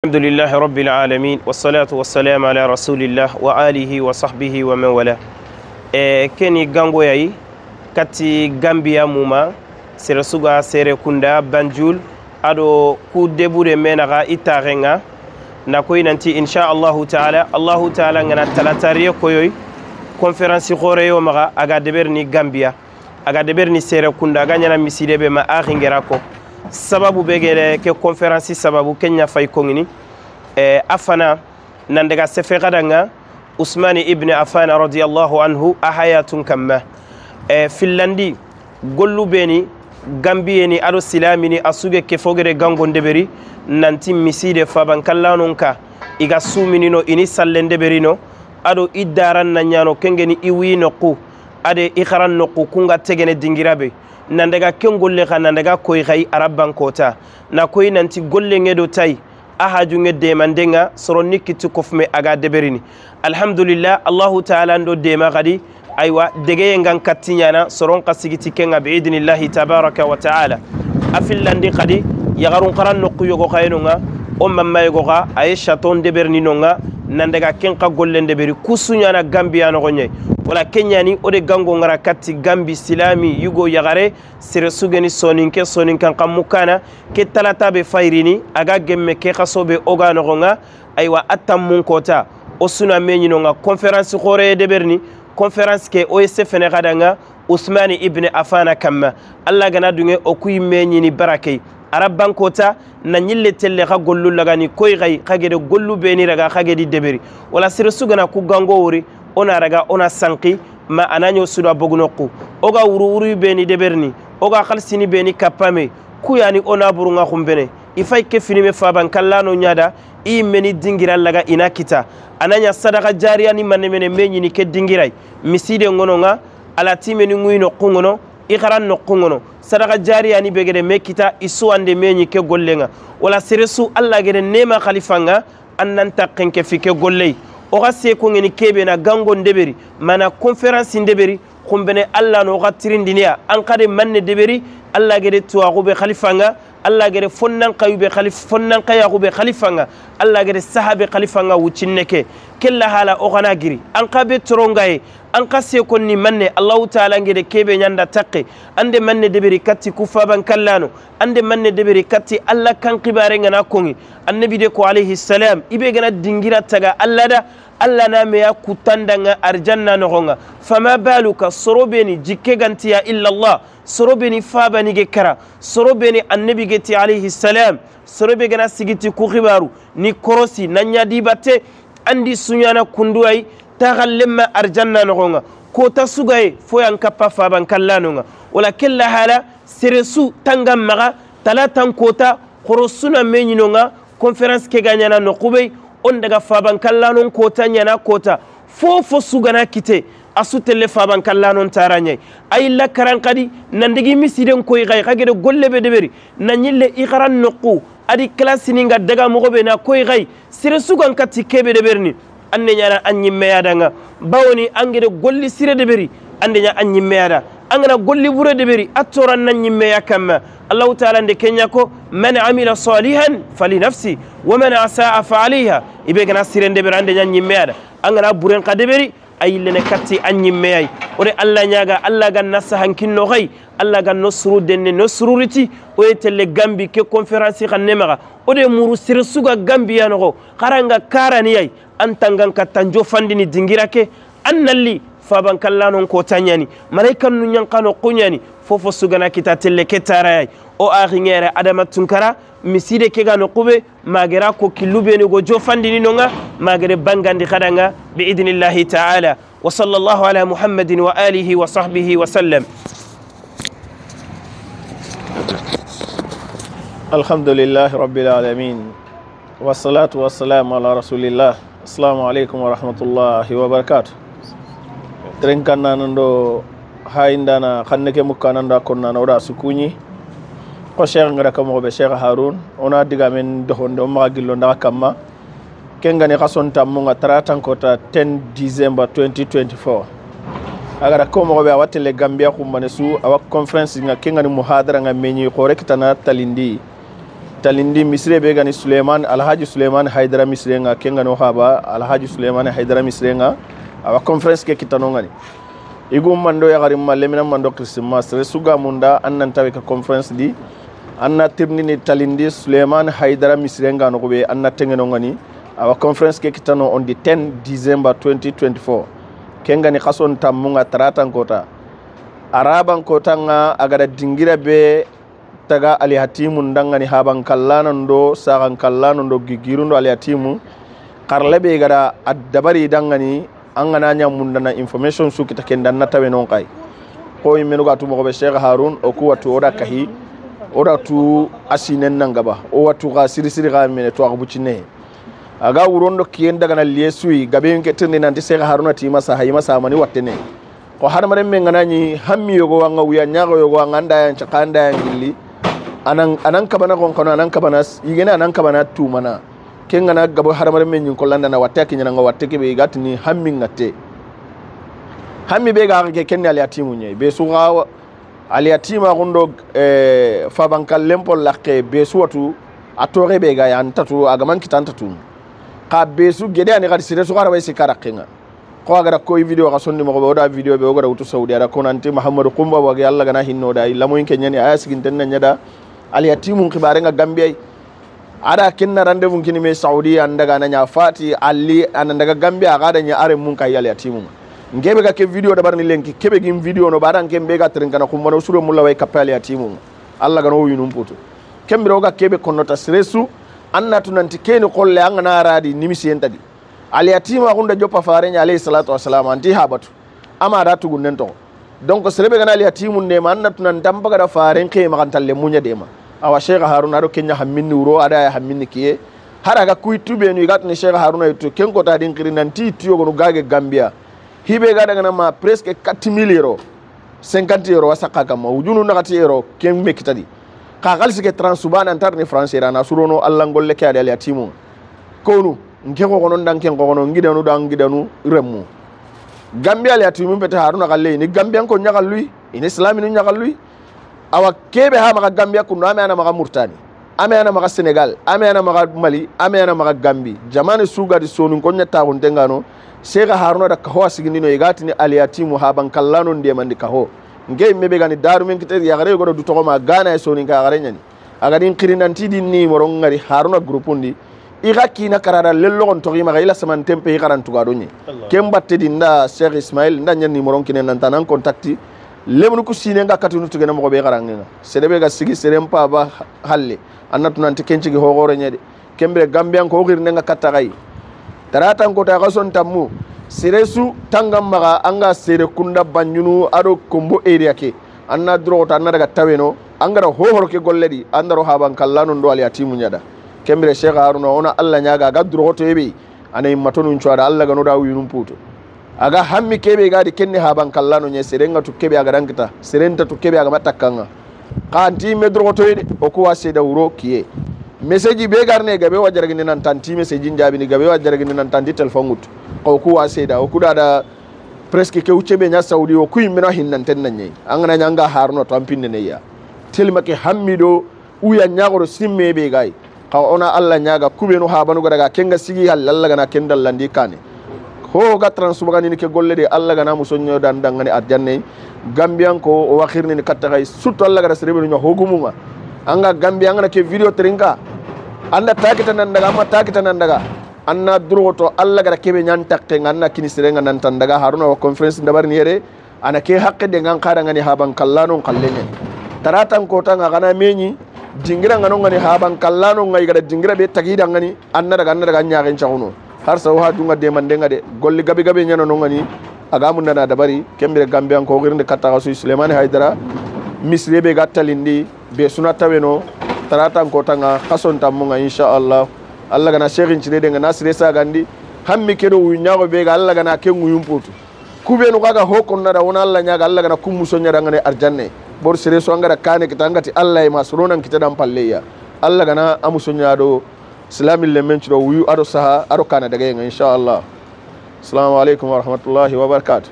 الحمد لله رب العالمين والصلاة والسلام على رسول الله وآله وصحبه ومن والاه. كني غانغو ياي كاتي غامبيا موما سيرسوغا سيركوندا بانجول ادو كو ديبوري منغا ايتارينغا نكوي نانتي ان شاء الله تعالى غنا تلاتاريو كويوي conférence khoreyo maga aga deberni Gambia aga deberni Serekunda aga nyana misidebe ma akhingera ko sababu begere ke conférence sababu kenya fay kongini afana nandega sefegadanga Usman ibn Affan radiyallahu anhu ahayatun kamma Finlandi gollu beni Gambiyeni ado silamini asuge ke fogere gangon deberi nanti miside faban kallanonka iga suminino ini sallende berino ado idaran na nyano kengeni iwi noku ade ikharan noku kunga tegene dingirabe nandega kengolle nandega koy khay araban kota na koy nanti golle ngedo tay ahaju ngede mandenga soronni kitu kofme aga deberini alhamdulillah allah ta'ala ndo dema gadi aywa dege ngan katinyana soron qasigiti kenga bi idnillahi tabaraka wa ta'ala afillandi qadi yagarun qaran noku yogo khaynunga mamma yogo ga ay chaton deberni nonga nandega kenka gollende beri kusunyana Gambia no gonye wala kenyani ode gango ngara katti Gambi silami yugo yagare sere sugeni soninkan kamukana ke talata be fayrini aga gemme ke khasobe oga no gonga aywa atam kota osuna menyino nga conférence khore de berni conférence ke OSF ne gadanga Usman ibn Affan kamma alla gana dunge okuy menyini barakay araban kota na nyille telle ka gollu lagani koy gay kagede gollu beni raga kagedi deberi wala sire sugana ku gango wuri ona raga ona sanki ma ananyo suda bognoku oga wuru beni deberni oga khalsini beni kapame ku yani ona burunga khumbene ifay ke finime faban kallano nyada I meni dingira laga ina kita ananya sadaka jariya ni manemene menyi ni ke dingirai miside ngononga ala timeni nguino kungono ikharan no kungono sadaka jariya ni begede mekita isu ande menyi ke gollenga wala seresu alla gede nema khalifanga annan takkenke fike gollei o gasse ko ngeni kebe na gango ndeberi mana conférence ndeberi khumbene alla no gatirindiniya an kade manne deberi alla gede tuwa be khalifanga alla gede fonnan kayube fonnan kayakube khalifanga alla gede sahabe khalifanga wucinneke kella hala o gana giri an kabe torongaye an kase konni manne Allah ta'ala ngede kebe nyanda takke ande manne deberi katti kufaban kallano ande manne deberi katti alla kan qibare ngana kongi annabi de ko alayhi salam ibe gana dingira taga alla da alla na me yakutandanga arjanna nogonga fama baluka sorobeni jikke gantiya illa Allah sorobeni fabani ge kara sorobeni annabi geti alayhi salam sorobe gana sigiti ku khibaru ni korosi nanya dibate andi sunyana kunduai tagallemma arjanna nogonga ko tasugaye foyan kappa faban kallanonga wala kella hala seresu tangam maga talatan kota korosuna menyinonga conférence ke ganyana no kubey on daga faban kallanon kota nyana kota fofo sugana kite asutelle faban kallanon taranye ay la karan kadi nandigi misiden koy gay kagede gollebe deberi nanyille ikharan noqu adi klasini nga daga mogobe na koy gay sire sugan katti kebe deberni ande nyana anyi meyadanga bawoni angede golli sire deberi ande nya anyi meyada angana golli bure deberi atoran nanyi meya kamma Allah ta'ala nde kenya ko man amila salihan fali nafsi wa man asaa fa alayha ibe gana sire deberi ande nya nyi meyada angana buren kadeberi ayilene katti anyi meyay ore Allah nyaga Allah gan nasa hankinno gay Allah gan nosru denne nosruriti o etelle Gambi ke conférence xannemaga ode muru sire suga Gambia no karanga karani yay antangan katanjo fandini dingirake annalli faban kallanon ko tanyani malaikan nun yankano kunyani fofo sugana kita telle ketara o akhingere adama tunkara miside ke gano kube magera ko kilube ni go jofandini nonga magere bangandi khadanga bi idnillahi ta'ala wa sallallahu ala muhammadin wa alihi wa sahbihi wa sallam. Alhamdulillahi rabbil alamin wassalatu wassalamu ala rasulillah. Assalamu alaikum wa rahmatullahi wa barakatuh. Trenkanna ndo haindana khanneke mukananda konna nawda sukunyi ko cheikh ngara kamo be Cheikh Haroun ona diga men dohondo magillo nda kamma kengane khasonta munga taratan kota 10 December 2024 agara komo be awatele Gambia kumbane su awa conference nga kengani muhadara nga menyi ko rekitana talindi talindi misre be gani Suleiman Alhaji Suleiman Haidara misrenga kenga no haba Alhaji Suleiman Haidara misrenga awa conference ke kitano ngani igum mando ya garim malemina mando Christmas resuga munda annan tawe ka conference di anna tirni ni talindi Suleiman Haidara misrenga no be anna tengeno ngani awa conference ke kitano on the 10 December 2024 kenga ni khason tamunga taratan kota araban kota nga agada dingira be taga ali hatimu ndangani haban kallano ndo sagan kallano ndo gigirundo ali hatimu karlebe gada addabari dangani angana nyamundana information su kita kenda natawe non kai ko yimenu ga tumo be Sheikh Harun o ku watu oda kahi oda tu asinen nangaba o watu ga siri ga mene to abucine aga wurondo kiyen daga na liesui gabe nke tende nanti Sheikh Harun ati masa hayima sa mani watene ko har mare men ganani hammi yogo wanga wiya nyago yogo nganda yan chakanda yan gilli anan kabana gon kono anan kabana yigena anan kabana tumana kengana gabo haramare men nyin kollanda na watta kinyana nga watte ke be gatini hammi ngate hammi be ga ke kenni ali atimu nyai be suga ali atima gondo fa bankal lempo lakke be suwatu atore be ga yan tatu agaman kitanta tu ka be su gede ani gadi sire su gara way sikara kenga ko aga ko video ga sonni mo oda video be oga wutu saudi ara konanti muhammadu qumba wage alla gana hinno da illa mo en kenyani ayasigin tan nyada ali atimu khibare nga gambia ada kinna rendezvous kini me saudi andaga nanya fati ali andaga gambia gada nya are mun kay ali atimu ngebe ga ke video da barni lenki kebe gim video no badan kembe ga tren kana kumba no suro mulla way kapali atimu alla gano yunum puto kembe roga kebe konnota stresu annatu nanti keni qolle angana radi nimisi entadi ali atimu agunda joppa farenya alayhi salatu wassalam anti habatu ama da tugunnen to donc serebe gana ali atimu ne man annatu nan dambaga da faren ke magantalle munya dema awa Sheikh Harun ado kenya hamminni wuro ada ya hamminni kiye haraga kuitube no igatni Sheikh Harun ayto kenko ta din kiri nanti tiyo go gage Gambia hibe gada ngana ma presque 40,000 euro 50 euro wasaka kama ujunu nakati euro kembe kitadi ka galsi ke transubana antarni france rana surono Allah golle ke ali atimu konu ngeko gono ndanken gono ngidanu dangidanu remmu Gambia ali atimu bete Harun galle ni Gambia ko nyagal lui in islami no nyagal lui awa kebe ha maka Gambia kuno ame ana maka Murtani ame ana maka Senegal ame ana maka Mali ame ana maka Gambi jamani suga di sonu konya ta ngano Sheikh Harun da kaho sigindino igati ni ali atimu haban kallano ndiye mandi kaho ngey mebe gani daru men kite ya gare godo duto ma gana sonu ka gare nyani aga din kirinanti di ni moro ngari Haruna grupundi iga kina karara lello on to ma ila saman tempe igarantu ga donye kembatte dinda Sheikh Ismail nda nyani moro kinen nan tanan contacti lemnu ku sine nga katunu tugena mo be garangenga sedebe ga sigi serempa ba halle annatu nanti kenci gi hogore nyede kembe Gambian ko girne nga katagai taratan ko ta gason tammu siresu tangam maga anga sere kunda banyunu ado kombo area ke anna drota anna daga taweno angara hohor ke golledi andaro haban kallano ndo ali atimu nyada kembe Sheikh Haruna ona alla nyaga ga droto yebe anay matonu nchuada alla ga no da wiyunum puto aga hammi kebe gadi kenni haban kallano nye serenga tu kebe aga dankita serenta tu kebe aga matakanga kanti medro to yede o ko wase da wuro kiye message be garne gabe wajaragini nan tanti message njabi ni gabe wajaragini nan tanti telephone gut ko wase da o kuda da presque ke uchebe nya saudi o kuy mino hinnan ten nanye angana nyanga harno to ampinne ne ya telmake hammido uya nyagoro simme be gai ka ona alla nyaga kubenu habanu daga kenga sigi halalla gana kendal landi kane ho ga transubagani ni ke golle de Allah gana musonyo dan dangani arjanne Gambian ko o wakhirni ni kattagay surtout Allah gada serebe no hogumunga anga Gambian ngana ke video trinka anda takita nan daga ma takita nan daga anna droto Allah gada kebe nyan takke nganna kini serenga nan tan daga Haruna wa conference ndabar ni yere ana ke hakke de ngan kada ngani haban kallano kallenye taratan ko tanga gana menyi jingira ngano ngani haban kallano ngai gada jingira be tagida ngani anna daga nyaaren chahuno har sa wa dunga de mandenga de golli gabe nyano no ngani aga mun na dabari kembere Gambian ko girnde katta su Suleiman Haidara misre be gattalindi be suna taweno tarata ko tanga kason tamunga inshallah Allah gana sheikhin cire de ngana sire sa gandi hammi kedo wu nyaago be ga Allah gana kengu yumputu kubenu kaga hokon na da wona Allah nyaaga Allah gana kummu sonya da ngane arjanne bor sire so ngara kane kitangati Allah e masronan kitadan palleya Allah gana amu sonya do Islamil lemen ciro wuyu ado saha ado kana daga yin insha Allah. Assalamu alaikum wa rahmatullahi wa barakatuh.